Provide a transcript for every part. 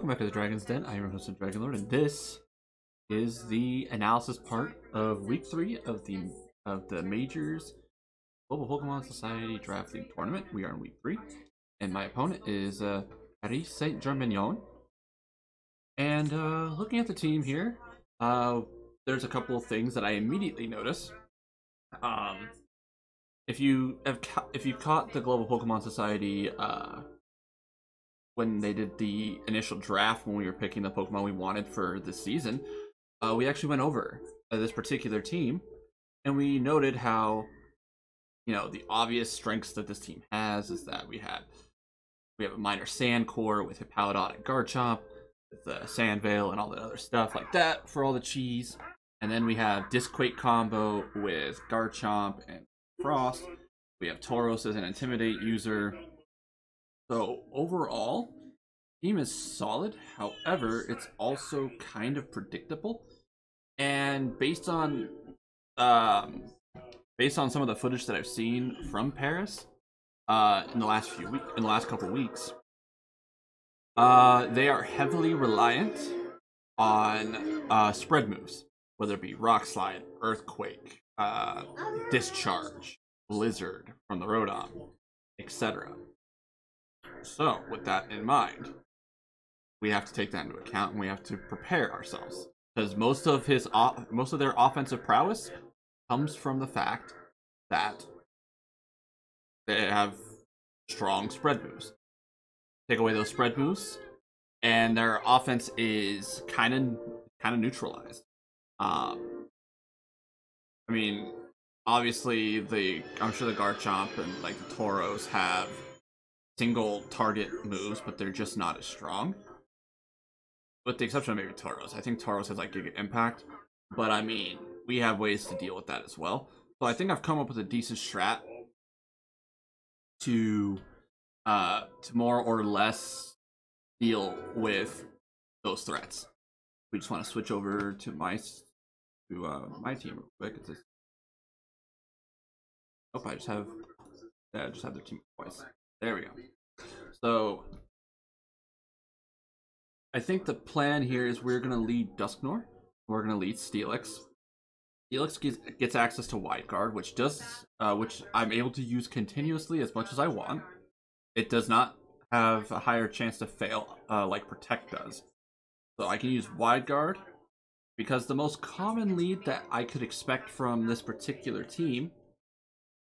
welcome back to the Dragon's Den. I am your host, SinDragonLord, and this is the analysis part of week 3 of the Majors Global Pokemon Society Draft League Tournament. We are in week 3, and my opponent is Paris St-Germignon. And looking at the team here, there's a couple of things that I immediately notice. If you caught the Global Pokemon Society when they did the initial draft, when we were picking the Pokemon we wanted for this season, we actually went over this particular team, and we noted how, you know, the obvious strengths that this team has is that we have a minor sand core with Hippowdon and Garchomp, with the Sand Veil and all that other stuff like that for all the cheese, and then we have Disquake combo with Garchomp and Frost. We have Tauros as an Intimidate user. So overall, team is solid. However, it's also kind of predictable. And based on some of the footage that I've seen from Paris in the last couple weeks, they are heavily reliant on spread moves, whether it be Rock Slide, Earthquake, Discharge, Blizzard from the Rotom, etc. So, with that in mind, we have to take that into account, and we have to prepare ourselves, because most of their offensive prowess comes from the fact that they have strong spread moves. Take away those spread moves, and their offense is kind of neutralized. I mean, obviously, I'm sure the Garchomp and like the Tauros have single target moves, but they're just not as strong. With the exception of maybe Tauros. I think Tauros has like Giga Impact, but I mean, we have ways to deal with that as well. So I think I've come up with a decent strat to more or less deal with those threats. We just want to switch over to my team real quick. It's just... Oh, I just have their team twice. There we go. So I think the plan here is we're gonna lead Dusknoir. We're gonna lead Steelix. Steelix gets access to Wide Guard, which I'm able to use continuously as much as I want. It does not have a higher chance to fail like Protect does. So I can use Wide Guard, because the most common lead that I could expect from this particular team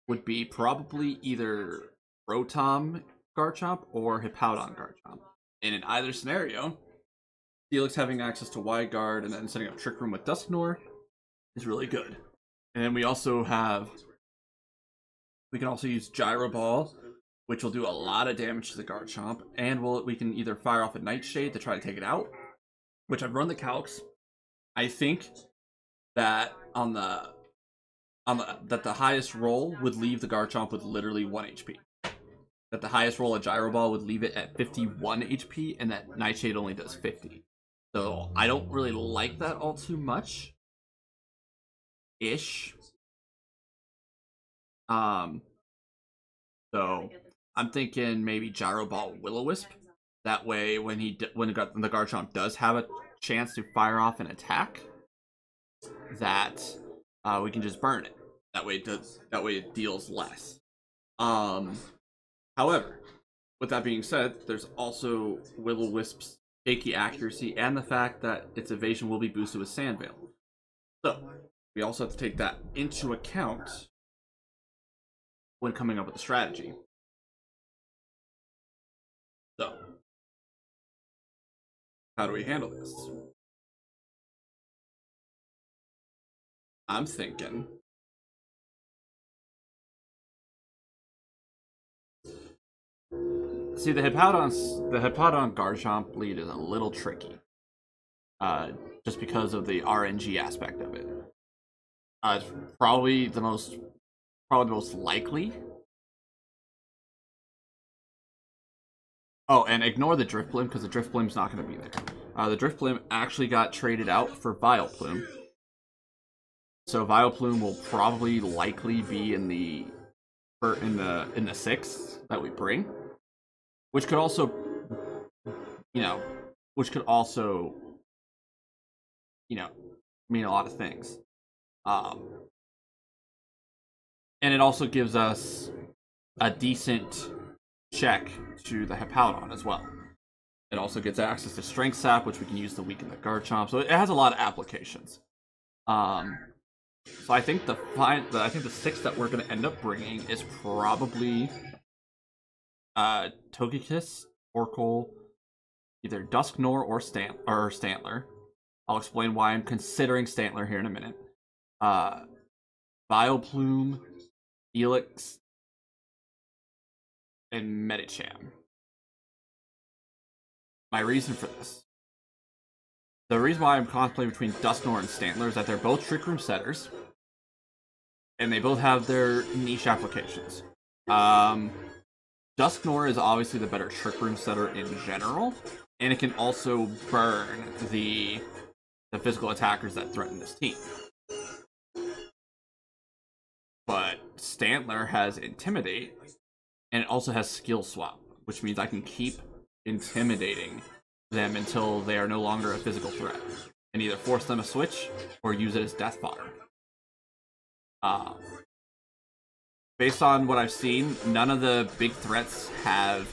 would be probably either Rotom Garchomp or Hippowdon Garchomp. And in either scenario, Steelix having access to Wide Guard and then setting up Trick Room with Dusknoir is really good. And then we can also use Gyro Ball, which will do a lot of damage to the Garchomp, and we can either fire off a Nightshade to try to take it out, which I've run the calcs. I think that that the highest roll would leave the Garchomp with literally 1 HP. That the highest roll of Gyro Ball would leave it at 51 HP, and that Nightshade only does 50. So I don't really like that all too much. Ish. So I'm thinking maybe Gyro Ball Will-O-Wisp. That way, when the Garchomp does have a chance to fire off an attack, that we can just burn it. That way it deals less. However, with that being said, there's also Will-O-Wisp's shaky accuracy and the fact that its evasion will be boosted with Sand Veil. So we also have to take that into account when coming up with a strategy. So, how do we handle this? I'm thinking see, the Hippowdon Garchomp lead is a little tricky. Just because of the RNG aspect of it. It's probably the most likely. Oh, and ignore the Drifblim, because the Drifblim's not going to be there. The Drifblim actually got traded out for Vileplume. So Vileplume will probably likely be in the 6th that we bring, which could also, you know, which could also, mean a lot of things. And it also gives us a decent check to the Hippowdon as well. It also gets access to Strength Sap, which we can use to weaken the Garchomp. So it has a lot of applications. So I think the 6 that we're going to end up bringing is probably Togekiss, Torkoal, either Dusknoir or Stantler. I'll explain why I'm considering Stantler here in a minute. Vileplume, Helix, and Medicham. My reason for this. The reason why I'm contemplating between Dusknoir and Stantler is that they're both Trick Room setters, and they both have their niche applications. Dusknoir is obviously the better Trick Room setter in general, and it can also burn the physical attackers that threaten this team. But Stantler has Intimidate, and it also has Skill Swap, which means I can keep intimidating them until they are no longer a physical threat, and either force them to switch or use it as death fodder. Based on what I've seen, none of the big threats have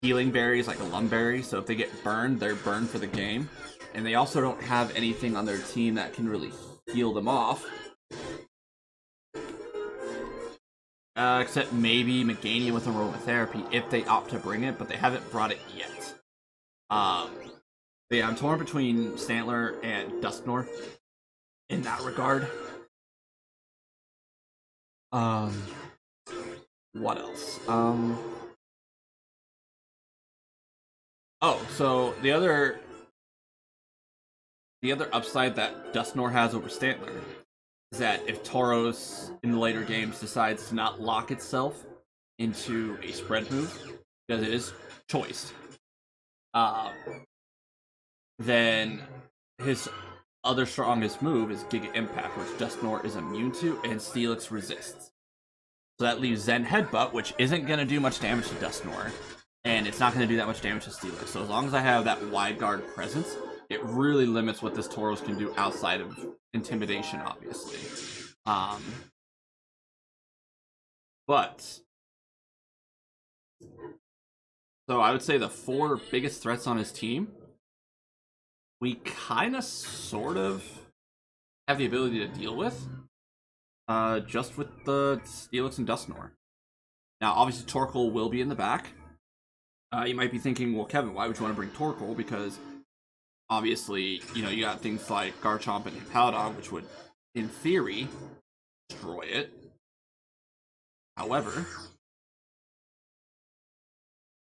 healing berries like a Lumberry, so if they get burned, they're burned for the game. And they also don't have anything on their team that can really heal them off. Except maybe Meganium with Aromatherapy if they opt to bring it, but they haven't brought it yet. But yeah, I'm torn between Stantler and Dusknoir in that regard. What else? Oh, so the other upside that Dusknoir has over Stantler is that if Tauros in the later games decides to not lock itself into a spread move, because it is choiced, then his other strongest move is Giga Impact, which Dusknoir is immune to, and Steelix resists. So that leaves Zen Headbutt, which isn't going to do much damage to Dusknoir, and it's not going to do that much damage to Steelix. So as long as I have that wide guard presence, it really limits what this Tauros can do outside of Intimidation, obviously. So I would say the 4 biggest threats on his team, we kind of sort of have the ability to deal with, just with the Steelix and Dusknoir. Now, obviously, Torkoal will be in the back. You might be thinking, well, Kevin, why would you want to bring Torkoal? Because obviously, you got things like Garchomp and Hippowdon, which would, in theory, destroy it. However,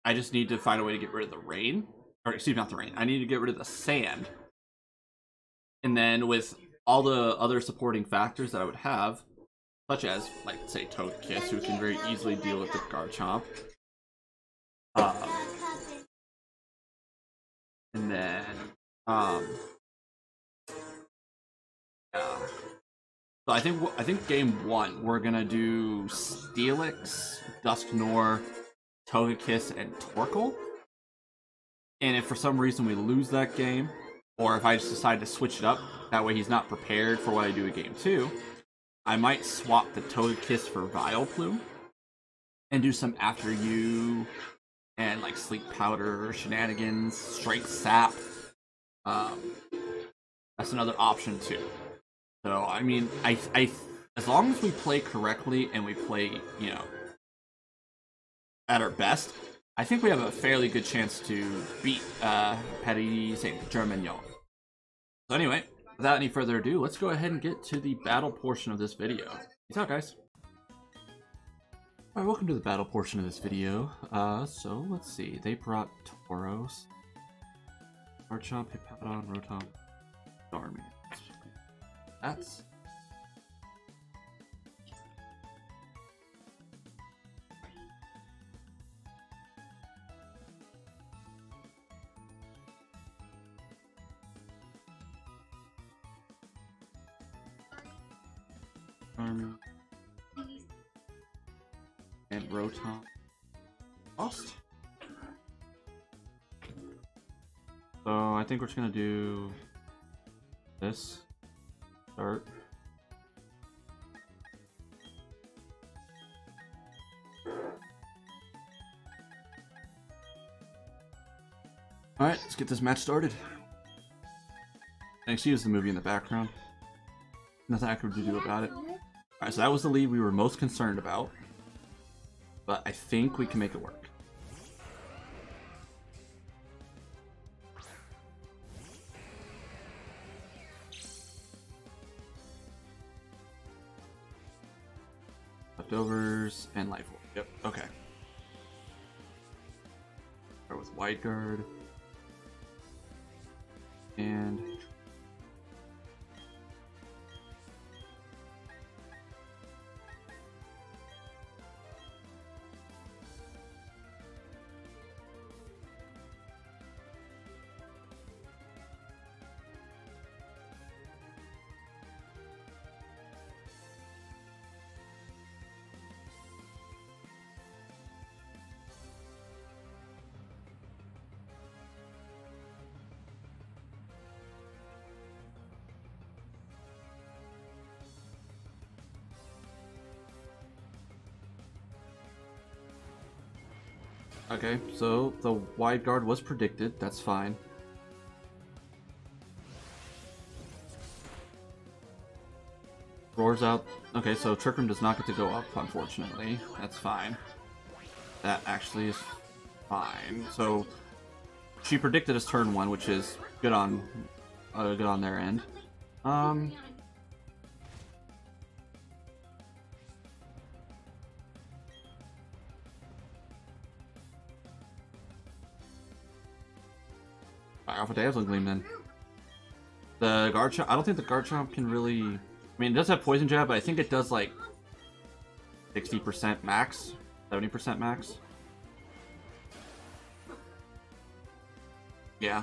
I just need to find a way to get rid of the rain. Or, excuse me, not the rain. I need to get rid of the sand. And then with all the other supporting factors that I would have, such as, like, say, Togekiss, who can very easily deal with the Garchomp. And then, yeah. So I think game 1 we're gonna do Steelix, Dusknoir, Togekiss, and Torkoal. And if for some reason we lose that game, or if I just decide to switch it up, that way he's not prepared for what I do in game 2, I might swap the Togekiss for Vileplume and do some After You and like Sleep Powder, Shenanigans, Strength Sap. That's another option too. So I mean, I as long as we play correctly and we play, at our best, I think we have a fairly good chance to beat Paris St-Germignon. So anyway, without any further ado, let's go ahead and get to the battle portion of this video. Peace out, guys. Alright, welcome to the battle portion of this video. So let's see. They brought Tauros, Garchomp, Hippowdon, Rotom, Darmy. That's and Rotom lost. think we're just gonna do this. Start. Alright, let's get this match started. Thanks, use the movie in the background. Nothing I could do about it. Alright, so that was the lead we were most concerned about. But I think we can make it work. Leftovers and life orb. Yep, okay. Start with wide guard. And okay, so the wide guard was predicted, that's fine. Roars out. Okay, so Trick Room does not get to go up, unfortunately. That's fine. That actually is fine. So she predicted us turn 1, which is good on their end. Fire off a Dazzling Gleam then. The Garchomp, I don't think the Garchomp can really... I mean, it does have Poison Jab, but I think it does like 60% max, 70% max. Yeah.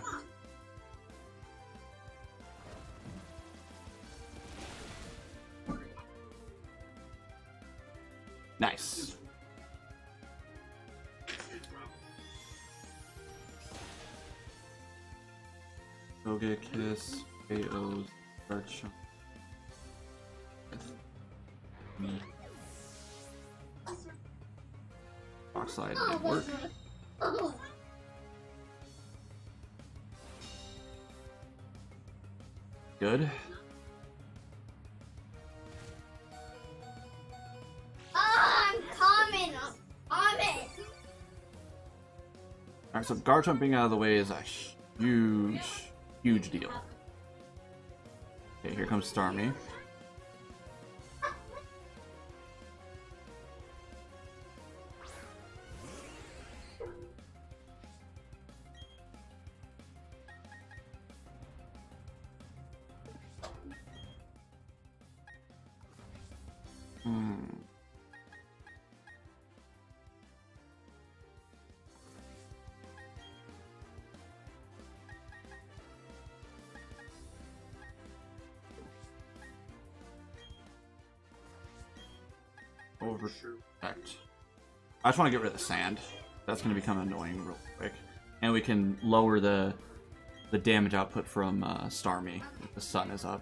Nice. Toga Kiss, KO's Garchomp. Oxide didn't work. Good. I'm coming. Alright, so Garchomp being out of the way is a huge deal. Okay, here comes Starmie. Overprotect. I just want to get rid of the sand. That's going to become annoying real quick. And we can lower the damage output from Starmie if the sun is up.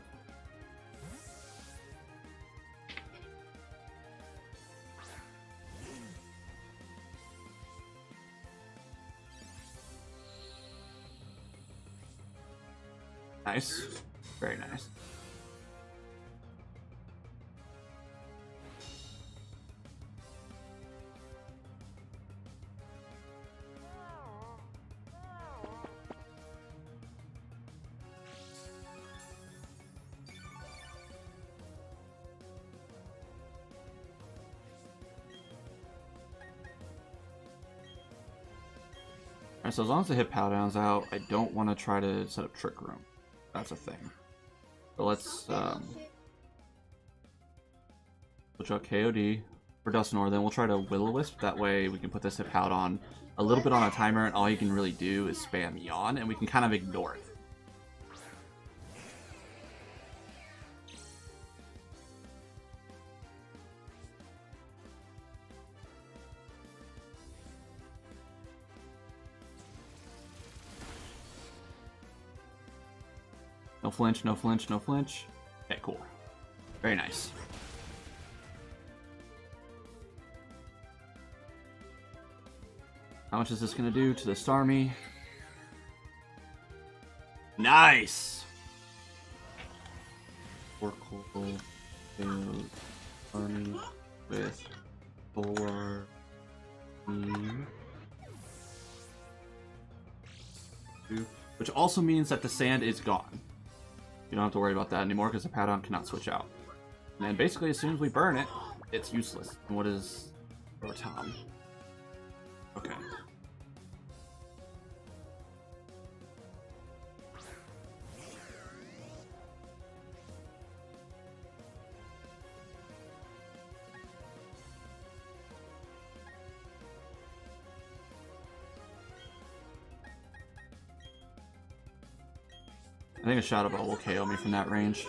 Nice. Very nice. Alright, so as long as the hit Powdown's out, I don't want to try to set up Trick Room. That's a thing. So let's switch out KOD for Dusknoir, then we'll try to Will-O-Wisp. That way we can put this hit Powd on a little bit on a timer, and all you can really do is spam Yawn, and we can kind of ignore it. No flinch, no flinch, no flinch. Okay, cool. Very nice. How much is this gonna do to the Starmie? Nice! Oracle Starmie with 4 team. Which also means that the sand is gone. You don't have to worry about that anymore because the Padon cannot switch out. And then basically as soon as we burn it, it's useless. And what is your Tom? Okay. I think a Shadow Ball will KO me from that range.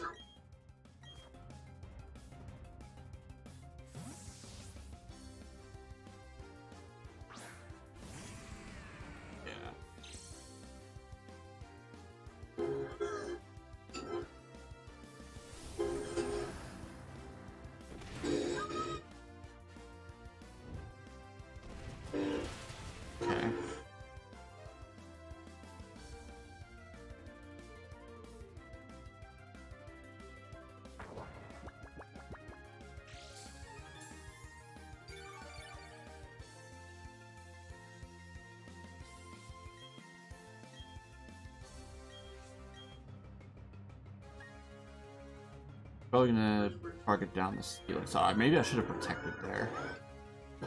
Probably gonna target down the stealing side. Maybe I should have protected there,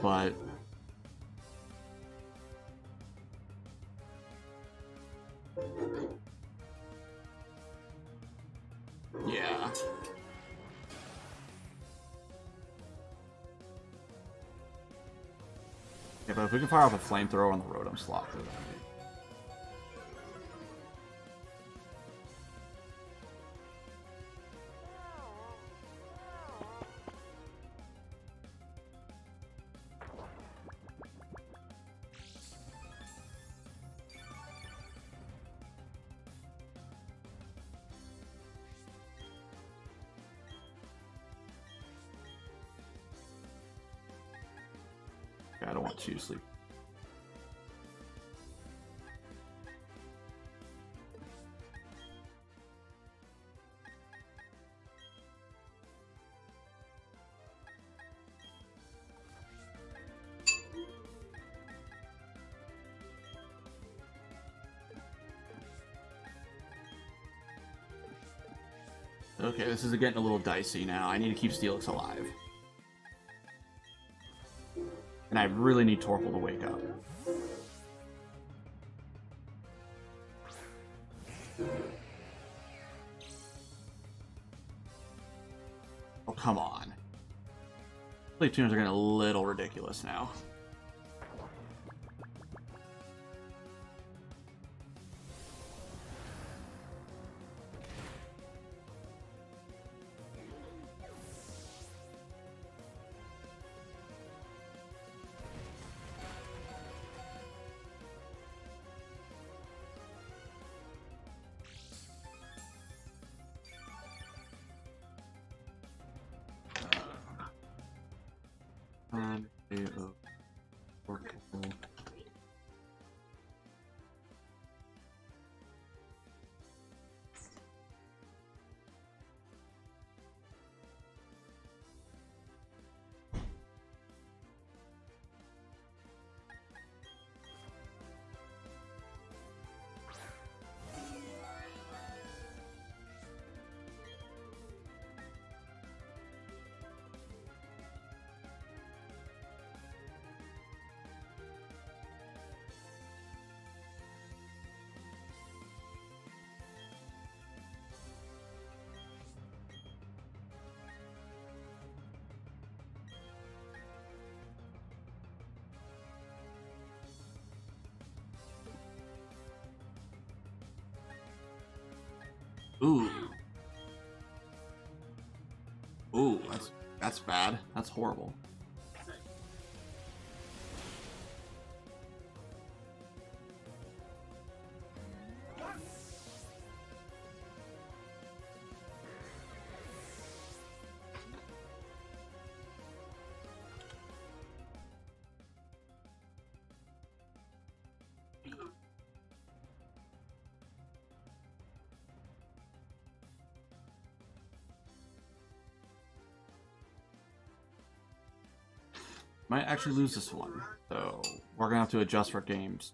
but yeah. Yeah, but if we can fire off a flamethrower on the Rotom slot, that'd be I don't want to sleep. Okay, this is getting a little dicey now. I need to keep Steelix alive. And I really need Torkoal to wake up. Oh, come on. Play tunes are getting a little ridiculous now. Ooh. Ooh, that's bad. That's horrible. Might actually lose this one, so we're gonna have to adjust for games.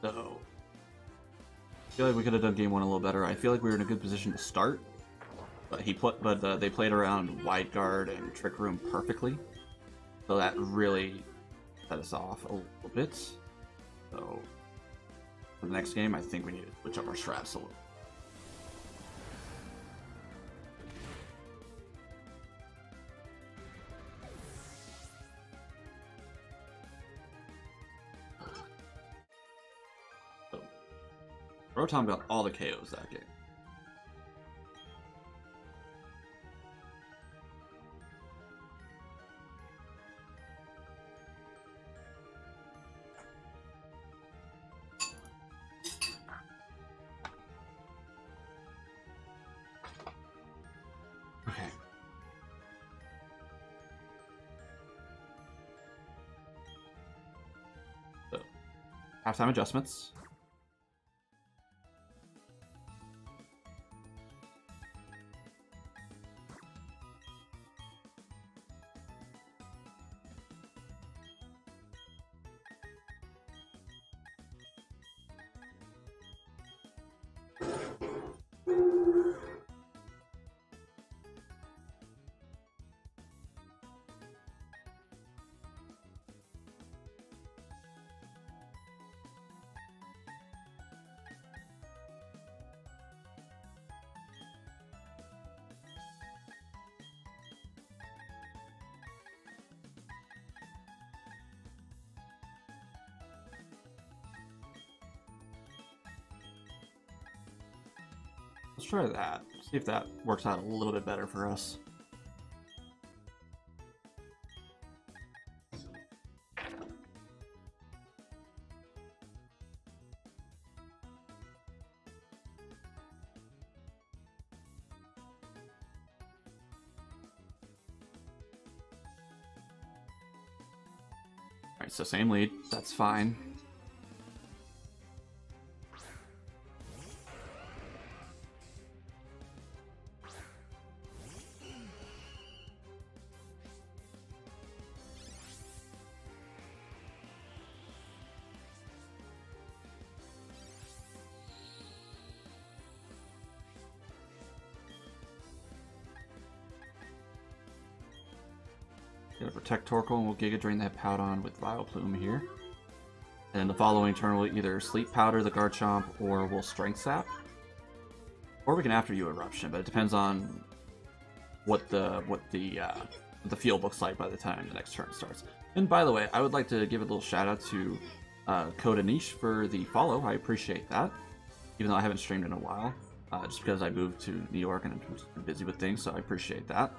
So, I feel like we could have done game one a little better. I feel like we were in a good position to start, but they played around wide guard and trick room perfectly, so that really set us off a little bit. So, for the next game, I think we need to switch up our straps a little. Rotom got all the KOs that game. Okay. So, halftime adjustments. Let's try that. See if that works out a little bit better for us. Alright, so same lead. That's fine. Gonna protect Torkoal and we'll Giga Drain that Powdon with Vileplume here. And the following turn we'll either Sleep Powder the Garchomp or we'll Strength Sap. Or we can After You Eruption, but it depends on what the field looks like by the time the next turn starts. And by the way, I would like to give a little shout out to Coda Niche for the follow. I appreciate that, even though I haven't streamed in a while, just because I moved to New York and I'm just been busy with things, so I appreciate that.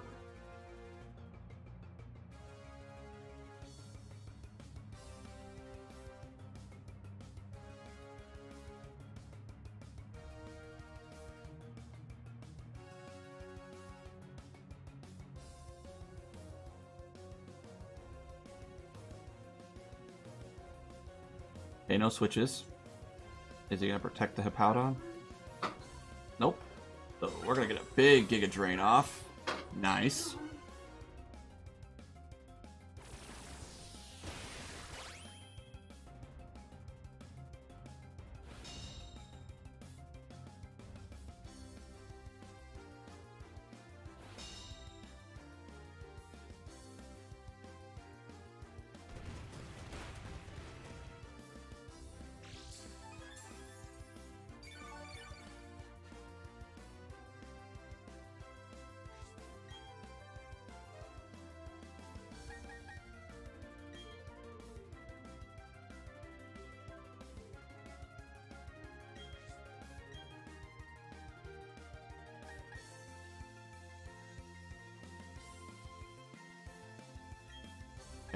Okay, no switches. Is he gonna protect the Hippowdon? Nope. So we're gonna get a big Giga Drain off. Nice.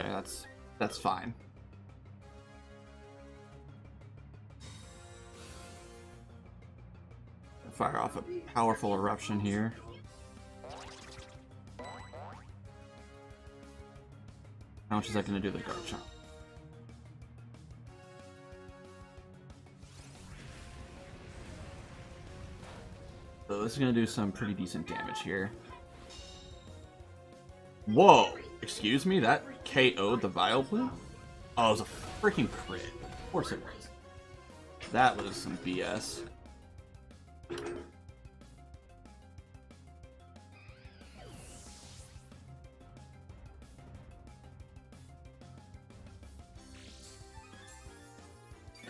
Okay, that's fine. Fire off a powerful eruption here. How much is that going to do the guard chomp? So this is going to do some pretty decent damage here. Whoa! Excuse me? That KO'd the Vileplume? Oh, it was a freaking crit. Of course it was. That was some BS.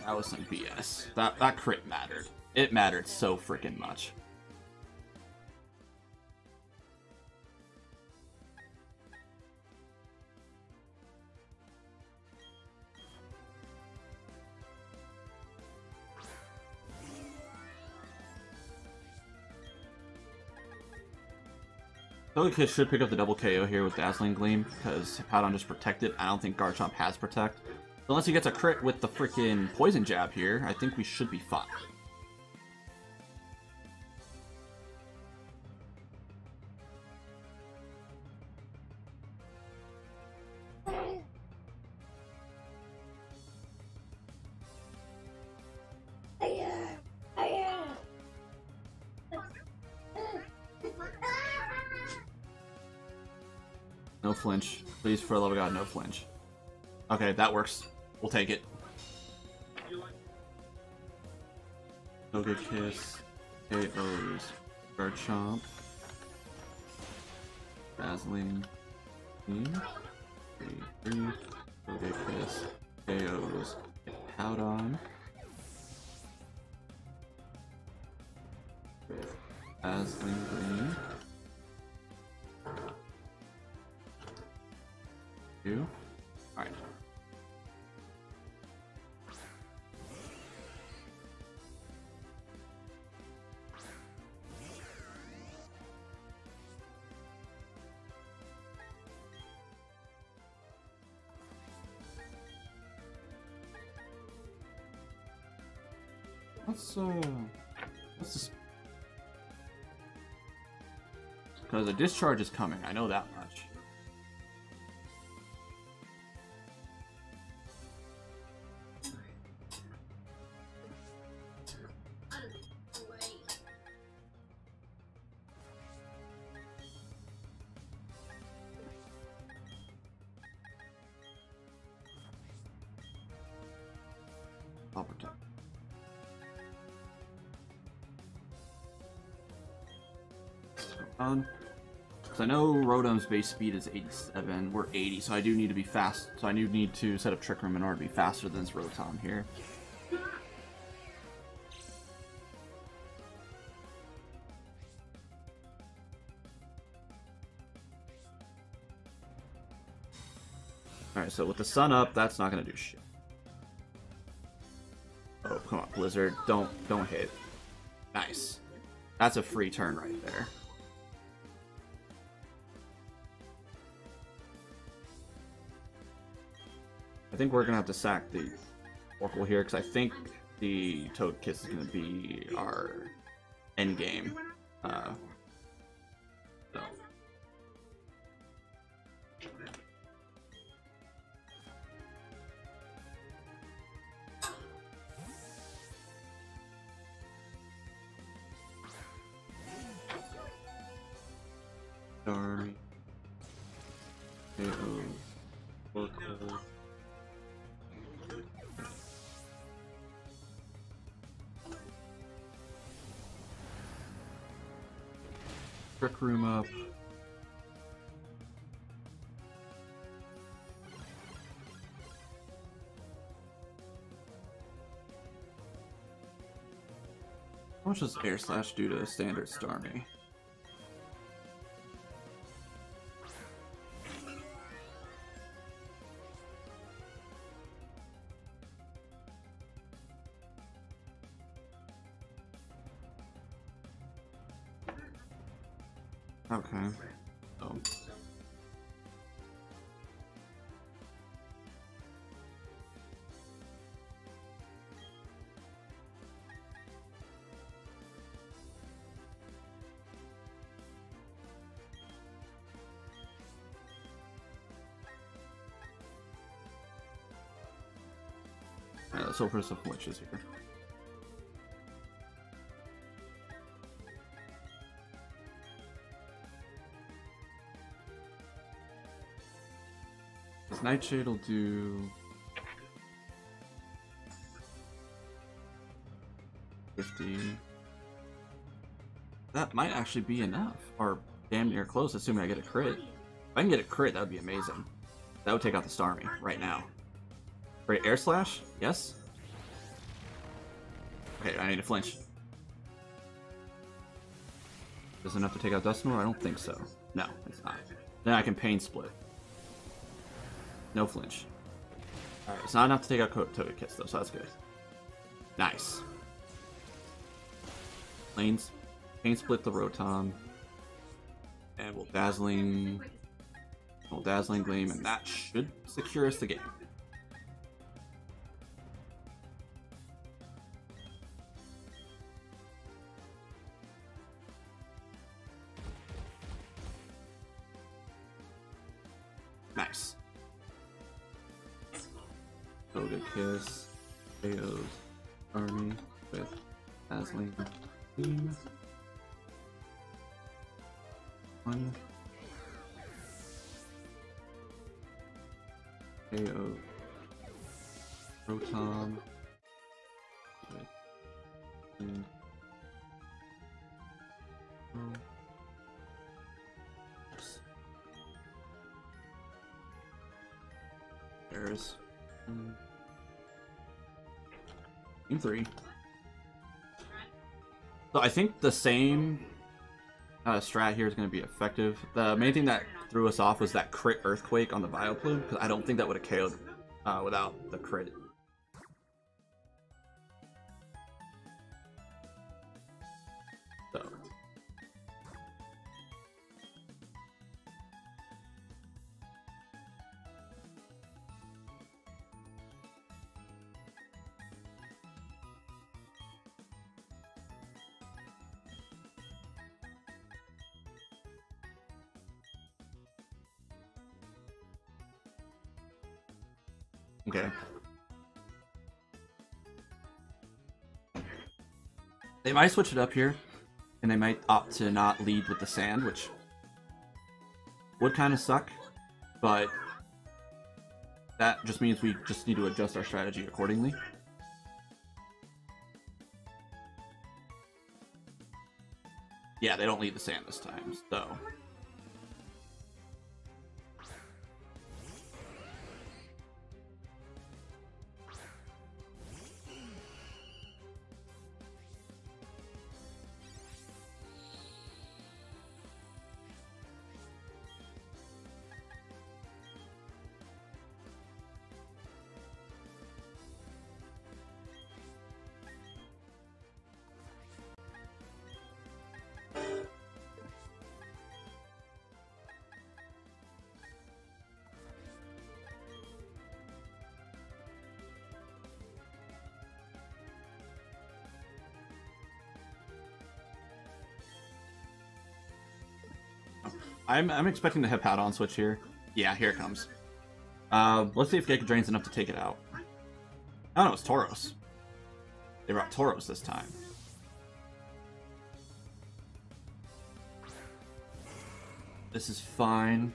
That was some BS. That crit mattered. It mattered so freaking much. Togekiss should pick up the double KO here with Dazzling Gleam, because Hippowdon just protected. I don't think Garchomp has Protect. Unless he gets a crit with the freaking Poison Jab here, I think we should be fine. No flinch. Please, for the love of God, no flinch. Okay, that works. We'll take it. Togekiss. KOs. Garchomp. Dazzling. 3. Togekiss. KOs. Hippowdon. Dazzling Gleam. 2. Alright. What's this? Because a discharge is coming, I know that much. I'll protect. Because I know Rotom's base speed is 87, we're 80, so I do need to be fast. So I do need to set up Trick Room in order to be faster than this Rotom here. Alright, so with the sun up, that's not gonna do shit. Oh, come on, Blizzard. Don't hit. Nice. That's a free turn right there. I think we're gonna have to sack the Oracle here, because I think the Togekiss is gonna be our end game. So. Darn. Oracle. Trick Room up. How much does Air Slash do to a standard Starmie? Okay. So. Alright, let's hope for some glitches here. This Nightshade will do 50. That might actually be enough, or damn near close, assuming I get a crit. If I can get a crit, that would be amazing. That would take out the Starmie right now. Great Air Slash? Yes? Okay, I need to flinch. Is it enough to take out Dusknoir? I don't think so. No, it's not. Then I can Pain Split. No flinch. Alright, it's not enough to take out Togekiss though, so that's good. Nice. Lanes, Pain Split the Rotom. And we'll Dazzling Gleam, and that should secure us the game. Nice. Togekiss KO's Army with Dazzling Gleam. 1 KO Rotom with there's Team 3. So I think the same strat here is going to be effective. The main thing that threw us off was that crit Earthquake on the Vileplume, because I don't think that would have KO'd without the crit. So. Okay. They might switch it up here, and they might opt to not lead with the sand, which would kind of suck, but that just means we just need to adjust our strategy accordingly. Yeah, they don't lead the sand this time, so... I'm expecting the Hippowdon switch here. Yeah, here it comes. Let's see if Giga Drain's enough to take it out. Oh no, it's Tauros. They brought Tauros this time. This is fine.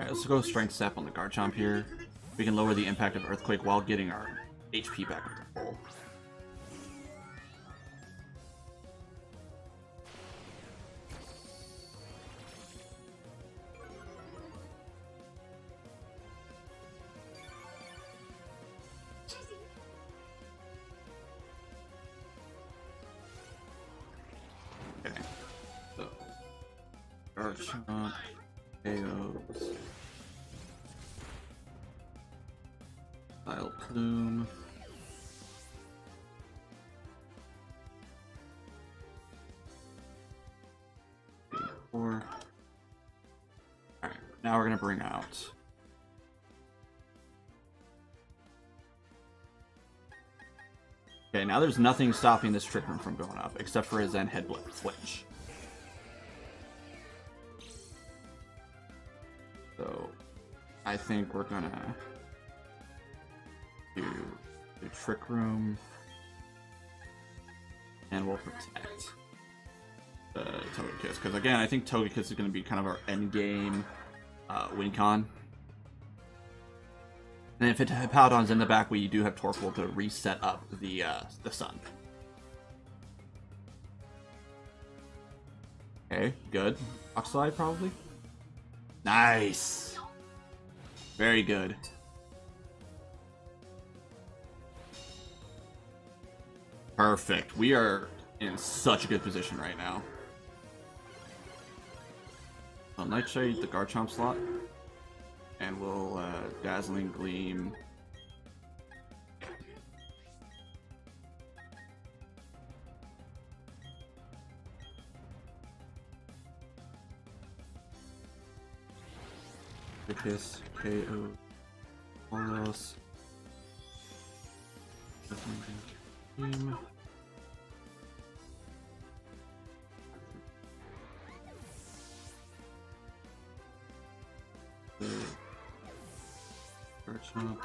Alright, let's go Strength Sap on the Garchomp here. We can lower the impact of Earthquake while getting our HP back up to full. Okay. So, Garchomp, KOs. Plume. Four. Alright, now we're gonna bring out okay, now there's nothing stopping this Trick Room from going up, except for his Zen Head Flinch. So I think we're gonna do the Trick Room, and we'll protect the Togekiss, because again, I think Togekiss is going to be kind of our endgame win con. And if Hippowdon's in the back, we do have Torkoal to reset up the sun. Okay, good. Rock Slide, probably? Nice! Very good. Perfect. We are in such a good position right now. I'll Nightshade the Garchomp slot, and we'll Dazzling Gleam. The Kiss, KO, all else. Gleam. Garchomp.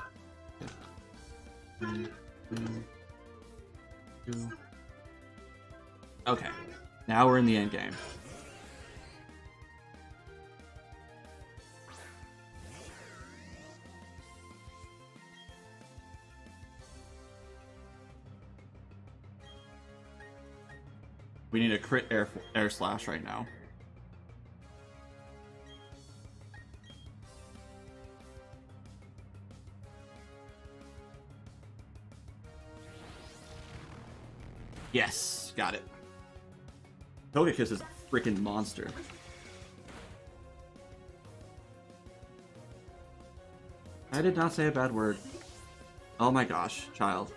Okay, now we're in the end game. We need a crit air slash right now. Yes, got it. Togekiss is a freaking monster. I did not say a bad word. Oh my gosh, child.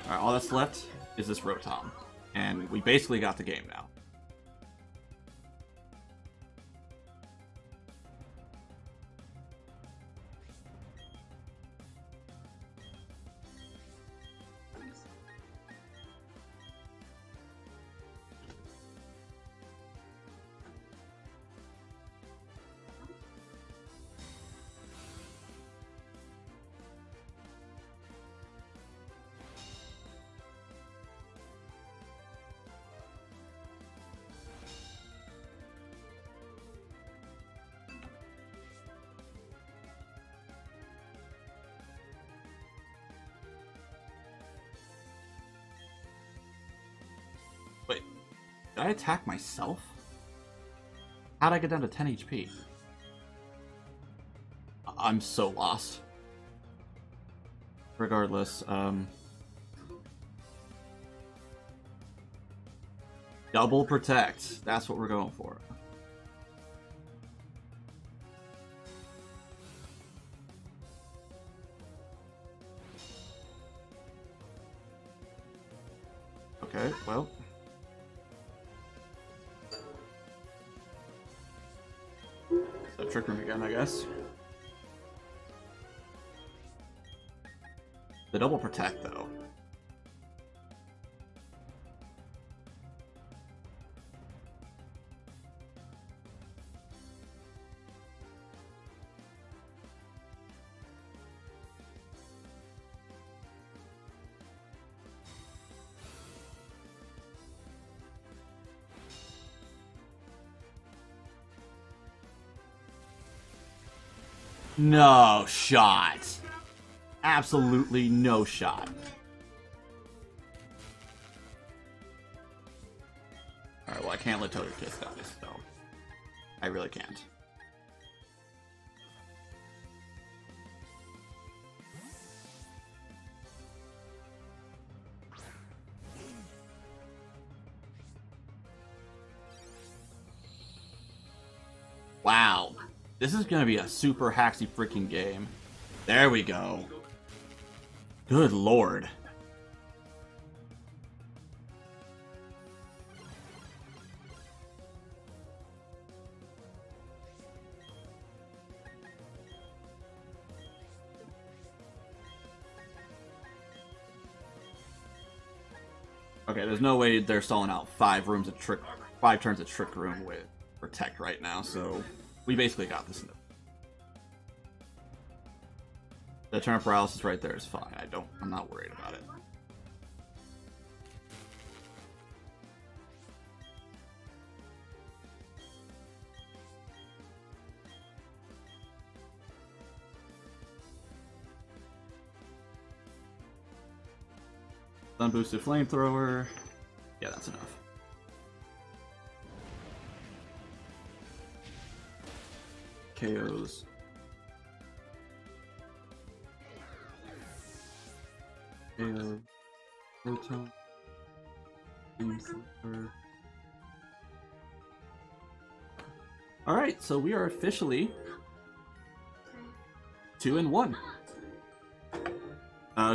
Alright, all that's left is this Rotom. And we basically got the game now. Wait, did I attack myself? How'd I get down to 10 HP? I'm so lost. Regardless, double protect. That's what we're going for. Okay, well. So Trick Room again, I guess. The double protect, though. No shot. Absolutely no shot. Alright, well I can't let Toad kiss guys, so I really can't. Wow. This is gonna be a super hacksy freaking game. There we go. Good lord. Okay, there's no way they're stalling out 5 turns of Trick Room with Protect right now, so we basically got this. The turn paralysis right there is fine. I'm not worried about it. Stun boosted flamethrower. Yeah, that's enough. KOs. KO. Photon. Alright, so we are officially 2-1.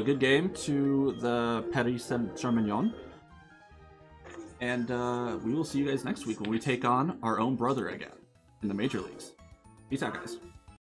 Good game to the Paris St-Germignon. And we will see you guys next week when we take on our own brother again in the Major Leagues. Peace out, guys.